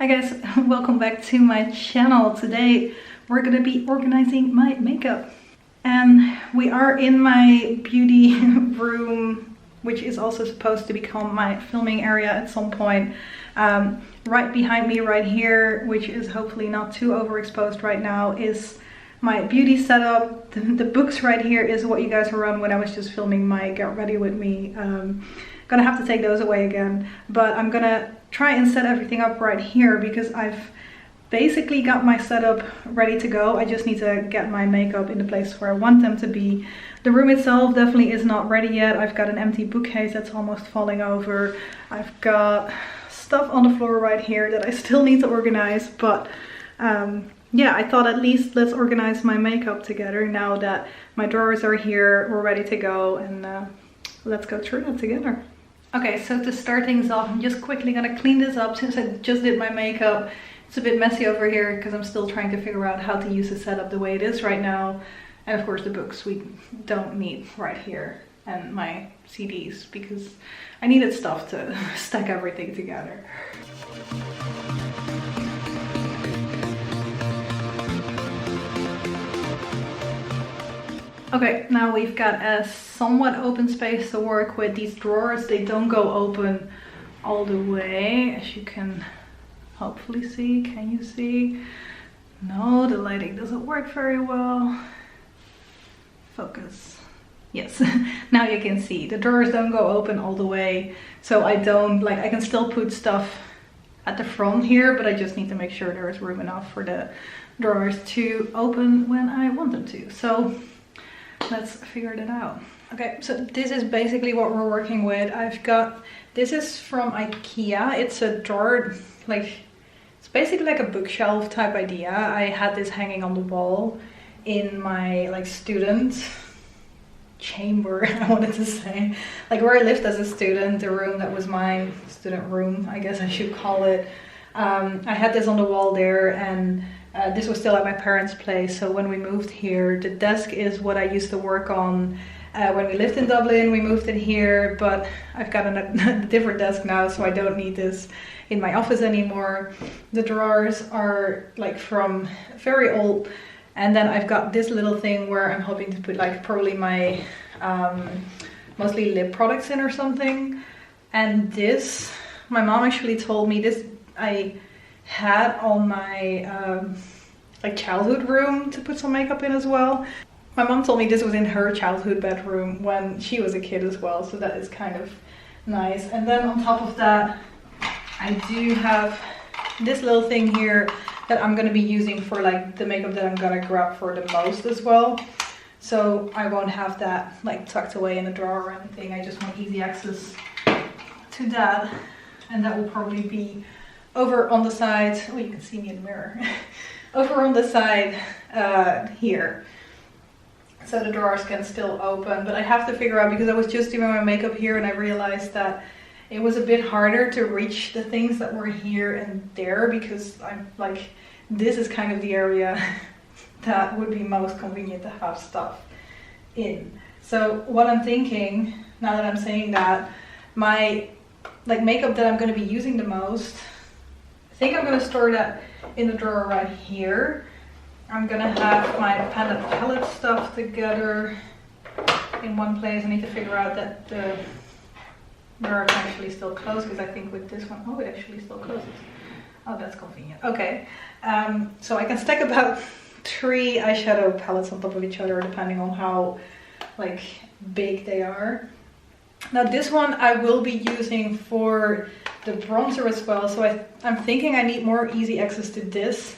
Hi guys, welcome back to my channel. Today we're gonna be organizing my makeup. And we are in my beauty room, which is also supposed to become my filming area at some point. Right behind me right here, which is hopefully not too overexposed right now, is my beauty setup. The books right here is what you guys were on when I was just filming my Get Ready With Me. Gonna have to take those away again, but I'm gonna try and set everything up right here because I've basically got my setup ready to go. I just need to get my makeup in the place where I want them to be. The room itself definitely is not ready yet. I've got an empty bookcase that's almost falling over. I've got stuff on the floor right here that I still need to organize, but yeah, I thought at least let's organize my makeup together now that my drawers are here, we're ready to go, and let's go through that together. Okay, so to start things off, I'm just quickly gonna clean this up since I just did my makeup. It's a bit messy over here because I'm still trying to figure out how to use the setup the way it is right now. And of course the books we don't need right here, and my CDs, because I needed stuff to stack everything together. Okay, now we've got a somewhat open space to work with. These drawers, they don't go open all the way, as you can hopefully see. Can you see? No, the lighting doesn't work very well. Focus. Yes, now you can see. The drawers don't go open all the way, so I can still put stuff at the front here, but I just need to make sure there is room enough for the drawers to open when I want them to. So let's figure that out. Okay, so this is basically what we're working with. This is from IKEA. It's a drawer, it's basically like a bookshelf type idea. I had this hanging on the wall in my student chamber, I wanted to say. Where I lived as a student, the room that was my student room, I guess I should call it. I had this on the wall there, and this was still at my parents' place, so when we moved here, the desk is what I used to work on. When we lived in Dublin, we moved in here, but I've got a different desk now, so I don't need this in my office anymore. The drawers are from very old, and then I've got this little thing where I'm hoping to put probably my mostly lip products in or something. And this, my mom actually told me this, I had on my childhood room to put some makeup in as well. My mom told me this was in her childhood bedroom when she was a kid as well, so that is kind of nice. And then on top of that, I do have this little thing here that I'm going to be using for the makeup that I'm going to grab for the most as well. So I won't have that tucked away in a drawer or anything. I just want easy access to that, and that will probably be over on the side. Oh, you can see me in the mirror. Over on the side here, so the drawers can still open. But I have to figure out, because I was just doing my makeup here and I realized that it was a bit harder to reach the things that were here and there, because I'm this is kind of the area that would be most convenient to have stuff in. So what I'm thinking, now that I'm saying that, my makeup that I'm going to be using the most, I think I'm going to store that in the drawer right here. I'm going to have my palette stuff together in one place. I need to figure out that the mirror can actually still close, because I think with this one, oh, it actually still closes. Oh, that's convenient. Okay, so I can stack about 3 eyeshadow palettes on top of each other depending on how big they are. Now this one I will be using for the bronzer as well, so I'm thinking I need more easy access to this,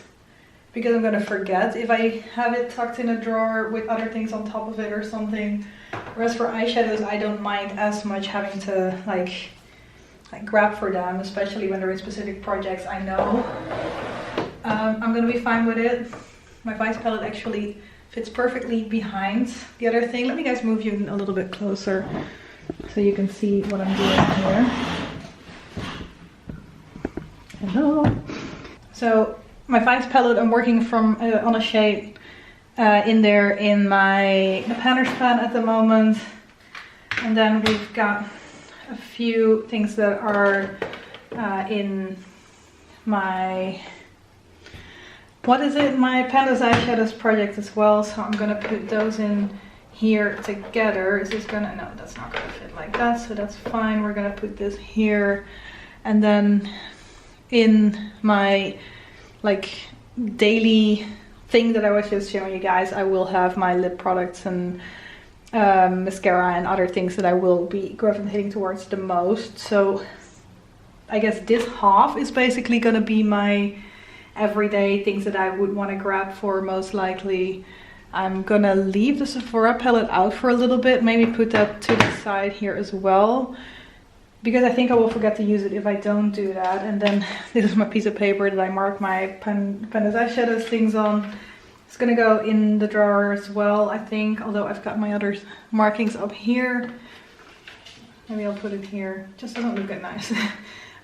because I'm gonna forget if I have it tucked in a drawer with other things on top of it or something. Whereas for eyeshadows, I don't mind as much having to grab for them, especially when they're in specific projects. I know I'm gonna be fine with it. My Vice palette actually fits perfectly behind the other thing. Let me guys move you a little bit closer so you can see what I'm doing here. Hello. So my Vice palette, I'm working from on a shade in there in my Panner's pan at the moment. And then we've got a few things that are in my, what is it, my Pandas eyeshadows project as well. So I'm gonna put those in here together. Is this gonna, no, that's not gonna fit like that, so that's fine. We're gonna put this here, and then in my like daily thing that I was just showing you guys, I will have my lip products and mascara and other things that I will be gravitating towards the most. So I guess this half is basically gonna be my everyday things that I would want to grab for most likely. I'm gonna leave the Sephora palette out for a little bit, maybe put that to the side here as well, because I think I will forget to use it if I don't do that. And then this is my piece of paper that I mark my Pandas eyeshadows things on. It's gonna go in the drawer as well, I think, although I've got my other markings up here. Maybe I'll put it here, just doesn't look that nice.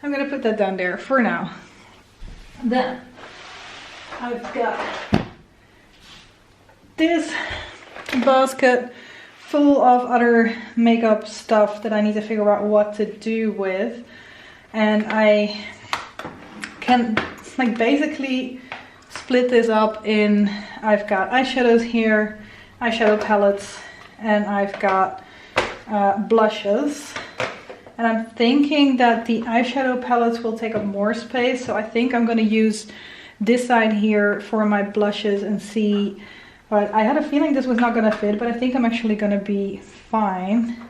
I'm gonna put that down there for now. Then I've got this basket full of other makeup stuff that I need to figure out what to do with. And I can like basically split this up in, I've got eyeshadows here, eyeshadow palettes, and I've got blushes. And I'm thinking that the eyeshadow palettes will take up more space, so I think I'm going to use this side here for my blushes and see. But I had a feeling this was not going to fit, but I think I'm actually going to be fine.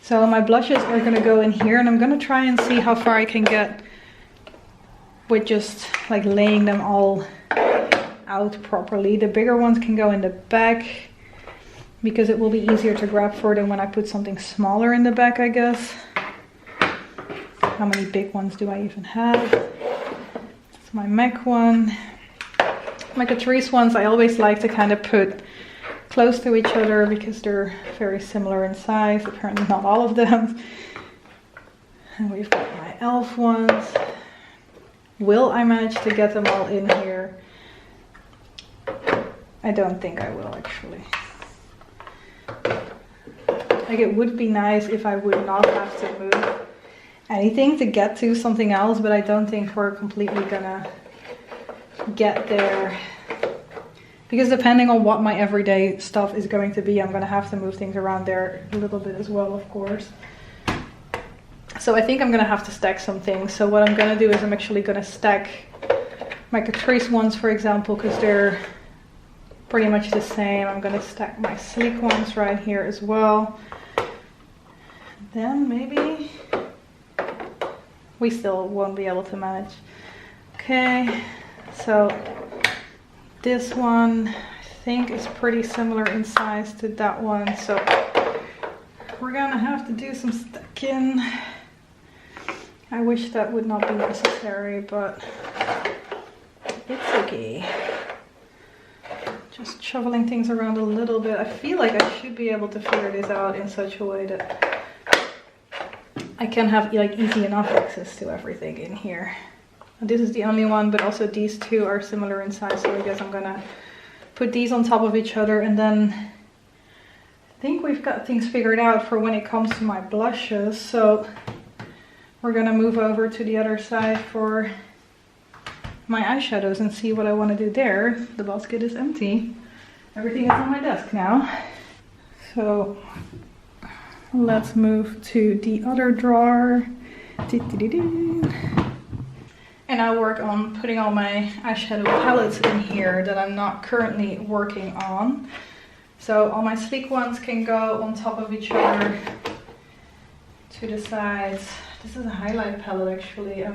So my blushes are going to go in here, and I'm going to try and see how far I can get with just like laying them all out properly. The bigger ones can go in the back because it will be easier to grab for them when I put something smaller in the back, I guess. How many big ones do I even have? It's my MAC one. My Catrice ones I always like to kind of put close to each other because they're very similar in size. Apparently not all of them. And we've got my e.l.f. ones. Will I manage to get them all in here? I don't think I will actually. Like, it would be nice if I would not have to move anything to get to something else, but I don't think we're completely gonna get there. Because depending on what my everyday stuff is going to be, I'm gonna have to move things around there a little bit as well, of course. So I think I'm gonna have to stack some things. So what I'm gonna do is I'm actually gonna stack my Catrice ones, for example, because they're pretty much the same. I'm gonna stack my sleek ones right here as well. Then maybe we still won't be able to manage. Okay, so this one I think is pretty similar in size to that one, so we're gonna have to do some stacking. I wish that would not be necessary, but it's okay. Just shoveling things around a little bit. I feel like I should be able to figure this out in such a way that I can have like easy enough access to everything in here. This is the only one, but also these two are similar in size, so I guess I'm gonna put these on top of each other, and then I think we've got things figured out for when it comes to my blushes. So we're gonna move over to the other side for my eyeshadows and see what I want to do there. The basket is empty. Everything is on my desk now. So let's move to the other drawer. And I'll work on putting all my eyeshadow palettes in here that I'm not currently working on. So all my sleek ones can go on top of each other to the sides. This is a highlight palette actually.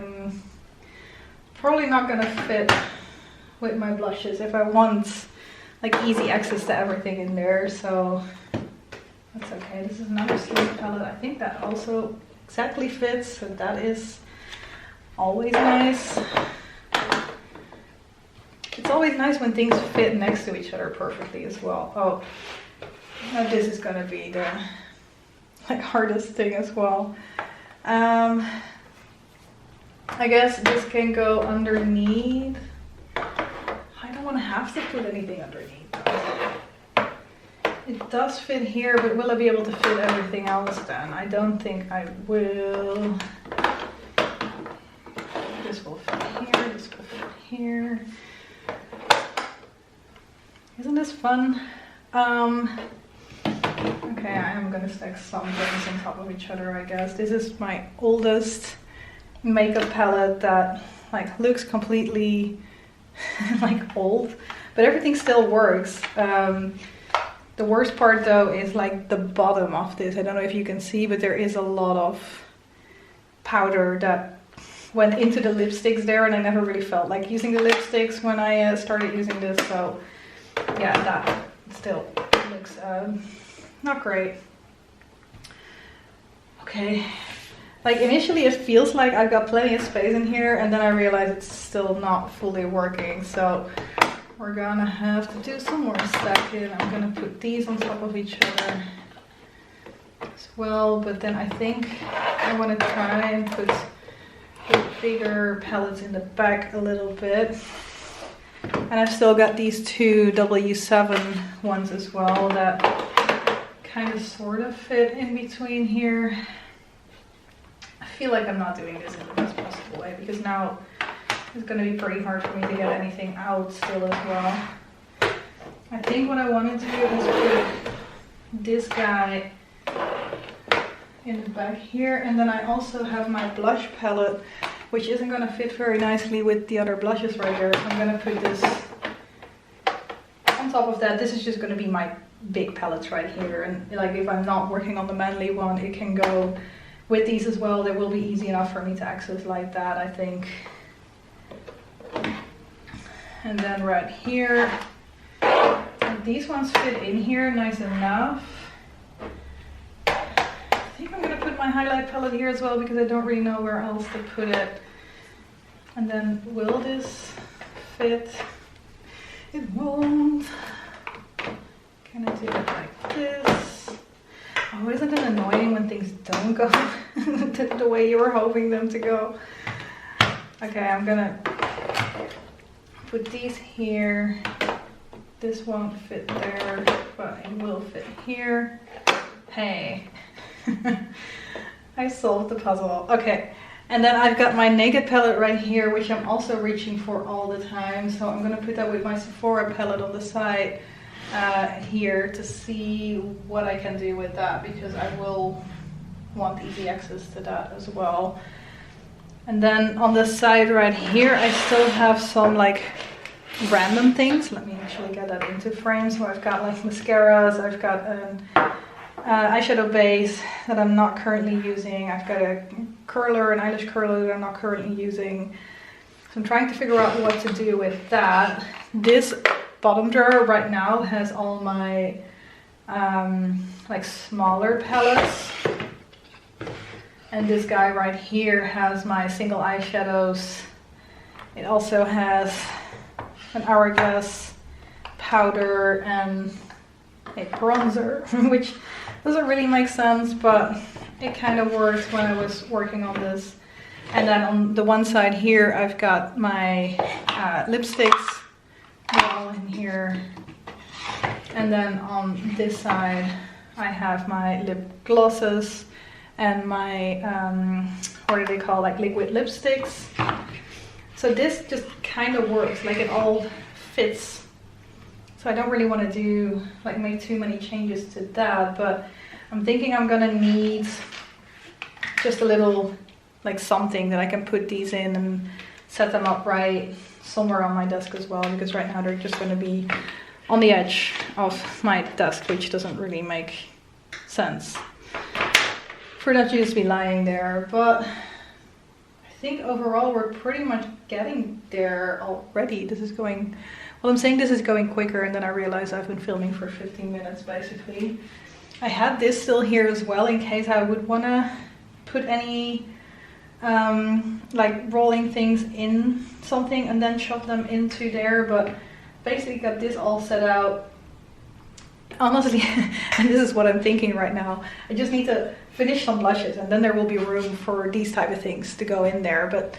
Probably not gonna fit with my blushes if I want like easy access to everything in there, so that's okay. This is another sleek palette. I think that also exactly fits, so that is always nice. It's always nice when things fit next to each other perfectly as well. Oh, now this is gonna be the like hardest thing as well. I guess this can go underneath. I don't want to have to put anything underneath though. It does fit here, but will I be able to fit everything else then? I don't think I will. This will fit here. Isn't this fun? Okay, I am gonna stack some things on top of each other, I guess. This is my oldest makeup palette that like looks completely like old, but everything still works. The worst part though is like the bottom of this. I don't know if you can see, but there is a lot of powder that went into the lipsticks there, and I never really felt like using the lipsticks when I started using this. So yeah, that still looks not great. Okay, like initially it feels like I've got plenty of space in here, and then I realize it's still not fully working. So we're gonna have to do some more stacking. I'm gonna put these on top of each other as well, but then I think I want to try and put the bigger palettes in the back a little bit. And I've still got these two W7 ones as well that kind of sort of fit in between here. I feel like I'm not doing this in the best possible way, because now it's going to be pretty hard for me to get anything out still as well. I think what I want to do is put this guy in the back here, and then I also have my blush palette, which isn't going to fit very nicely with the other blushes right here. I'm going to put this on top of that. This is just going to be my big palettes right here, and like if I'm not working on the manly one, it can go with these as well. They will be easy enough for me to access like that, I think. And then right here, these ones fit in here nice enough. I think I'm gonna put my highlight palette here as well, because I don't really know where else to put it. And then will this fit? It won't. Can I do it like this? Oh, isn't it annoying when things don't go the way you were hoping them to go? Okay, I'm gonna put these here. This won't fit there, but it will fit here. Hey, I solved the puzzle. Okay, and then I've got my naked palette right here, which I'm also reaching for all the time. So I'm gonna put that with my Sephora palette on the side here to see what I can do with that, because I will want easy access to that as well. And then on the side right here, I still have some like random things. Let me actually get that into frame. So I've got like mascaras, I've got an eyeshadow base that I'm not currently using, I've got a curler, an eyelash curler that I'm not currently using. So I'm trying to figure out what to do with that. This bottom drawer right now has all my like smaller palettes. And this guy right here has my single eyeshadows. It also has an hourglass powder and a bronzer, which doesn't really make sense, but it kind of works when I was working on this. And then on the one side here, I've got my lipsticks all in here. And then on this side, I have my lip glosses and my, what do they call, like liquid lipsticks. So this just kind of works, like it all fits. So I don't really want to do, like make too many changes to that, but I'm thinking I'm gonna need just a little, like something that I can put these in and set them up right somewhere on my desk as well, because right now they're just gonna be on the edge of my desk, which doesn't really make sense for that to just be lying there. But I think overall we're pretty much getting there already. This is going, well, I'm saying this is going quicker, and then I realize I've been filming for 15 minutes basically. I had this still here as well in case I would want to put any like rolling things in something and then shove them into there, but basically got this all set out. Honestly, and this is what I'm thinking right now, I just need to finish some blushes and then there will be room for these type of things to go in there. But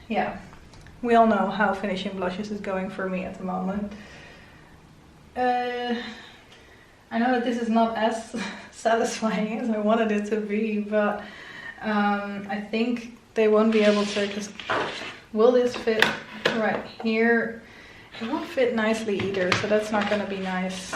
yeah, we all know how finishing blushes is going for me at the moment. I know that this is not as satisfying as I wanted it to be, but I think they won't be able to, because will this fit right here? It won't fit nicely either, so that's not gonna be nice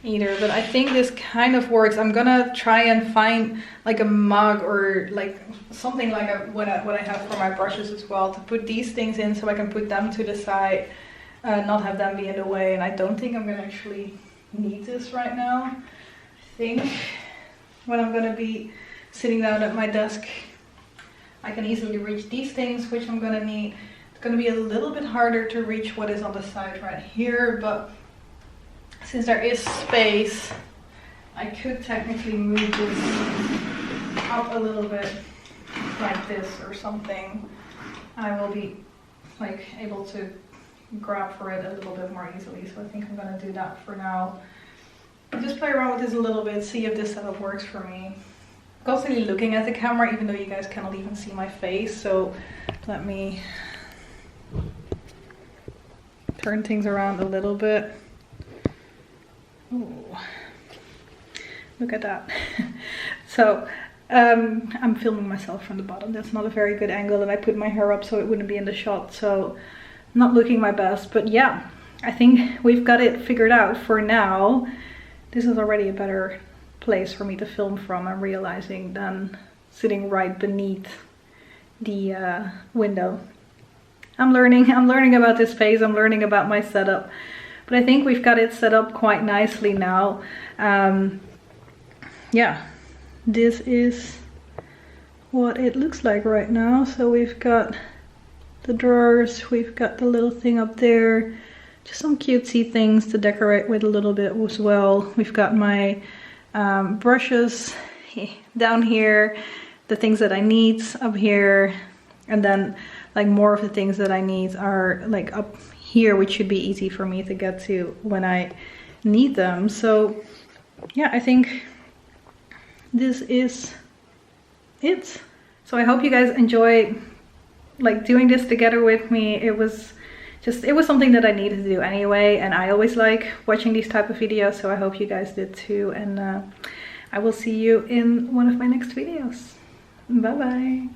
either, but I think this kind of works. I'm gonna try and find like a mug or like something like what I have for my brushes as well, to put these things in so I can put them to the side, not have them be in the way. And I don't think I'm gonna actually need this right now. I think when I'm gonna be sitting down at my desk, I can easily reach these things, which I'm gonna need. It's gonna be a little bit harder to reach what is on the side right here, but since there is space, I could technically move this up a little bit like this or something. And I will be like able to grab for it a little bit more easily. So I think I'm gonna do that for now. Just play around with this a little bit, see if this setup works for me. I'm constantly looking at the camera, even though you guys cannot even see my face. So let me turn things around a little bit. Ooh, look at that. So I'm filming myself from the bottom. That's not a very good angle, and I put my hair up so it wouldn't be in the shot, so not looking my best. But yeah, I think we've got it figured out for now. This is already a better place for me to film from, I'm realizing, than sitting right beneath the window. I'm learning about this space, I'm learning about my setup. But I think we've got it set up quite nicely now. Yeah, this is what it looks like right now. So we've got the drawers, we've got the little thing up there, just some cutesy things to decorate with a little bit as well. We've got my brushes down here, the things that I need up here, and then like more of the things that I need are like up here, which should be easy for me to get to when I need them. So yeah, I think this is it. So I hope you guys enjoy like doing this together with me. It was something that I needed to do anyway, and I always like watching these type of videos, so I hope you guys did too. And I will see you in one of my next videos. Bye bye.